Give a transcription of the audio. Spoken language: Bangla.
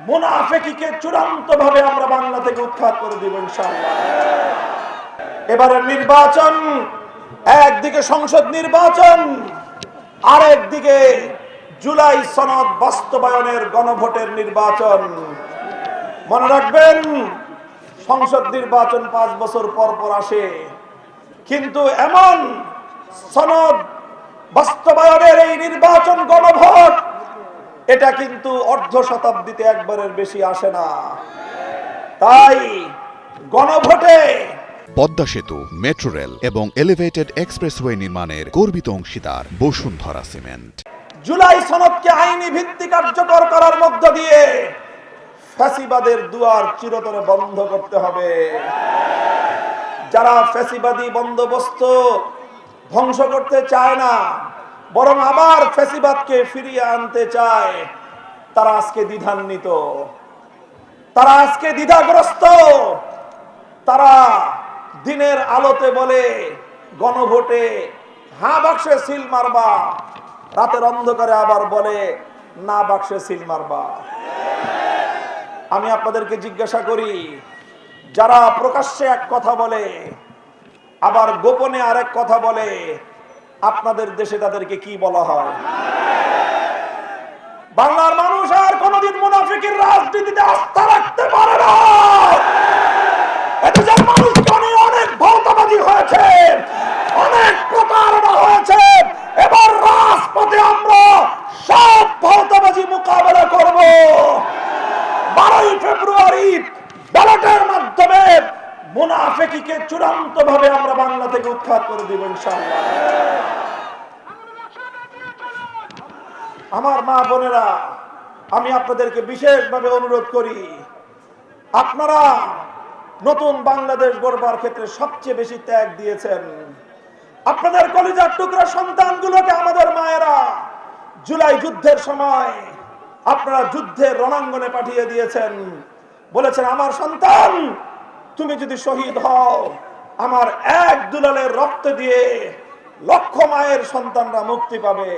মুনাফিকীকে চূড়ান্ত ভাবে আমরা বাংলা থেকে উৎখাত করে দিব ইনশাআল্লাহ। এবারের নির্বাচন, একদিকে সংসদ নির্বাচন, আরেকদিকে জুলাই সনদ বাস্তবায়নের গণভোটের নির্বাচন। মনে রাখবেন, সংসদ নির্বাচন 5 বছর পর পর আসে, কিন্তু এমন সনদ বাস্তবায়নের এই নির্বাচন গণভোট, এটা কিন্তু অর্ধ শতাব্দীতে একবারের বেশি আসে না। তাই গণভোটে পদ্মা সেতু, মেট্রো রেল এবং এলিভেটেড এক্সপ্রেসওয়ে নির্মাণের গর্বিত অংশীদার বসুন্ধরা সিমেন্ট। জুলাই সনদকে আইনি ভিত্তি কার্যকর করার মধ্য দিয়ে ফ্যাসিবাদের দুয়ার চিরতরে বন্ধ করতে হবে। যারা ফ্যাসিবাদী বন্দোবস্ত ধ্বংস করতে চায় না, বরং আবার ফ্যাসিবাদকে ফিরিয়ে আনতে চায়, তারা আজকে দ্বিধান্বিত, তারা আজকে দ্বিধাগ্রস্ত। তারা দিনের আলোতে বলে গণভোটে হ্যাঁ বাক্সে সিল মারবা, রাতের অন্ধকারে আবার বলে না বাক্সে সিল মারবা। আমি আপনাদেরকে জিজ্ঞাসা করি, যারা প্রকাশ্যে এক কথা বলে আবার গোপনে আরেক কথা বলে, আপনাদের দেশে তাদেরকে কি বলা হয়? বাংলার মানুষ আর কোনদিন মুনাফিকের রাজনীতিতে আস্থা রাখতে পারে না। এদেশের মানুষকে অনেক ভৌতবাদী হয়েছে, অনেক প্রতারণা হয়েছে। এবার রাজপথে আমরা সব ভৌতবাজি মোকাবেলা করব। 12ই ফেব্রুয়ারি ব্যালটের মাধ্যমে মুনাফিকীকে চূড়ান্ত ভাবে আমরা বাংলা থেকে উৎখাত করে দিব ইনশাআল্লাহ। আমার মা বোনেরা, আমি আপনাদেরকে বিশেষভাবে অনুরোধ করি, আপনারা নতুন বাংলাদেশ গড়বার ক্ষেত্রে সবচেয়ে বেশি ত্যাগ দিয়েছেন। আপনাদের কলিজার টুকরা সন্তানগুলোকে আমাদের মায়েরা জুলাই যুদ্ধের সময় আপনারা যুদ্ধের রণাঙ্গনে পাঠিয়ে দিয়েছেন। বলেছেন, আমার সন্তান তুমি যদি শহীদ হও, আমার এক দুলালের রক্ত দিয়ে লক্ষ মায়ের সন্তানরা মুক্তি পাবে।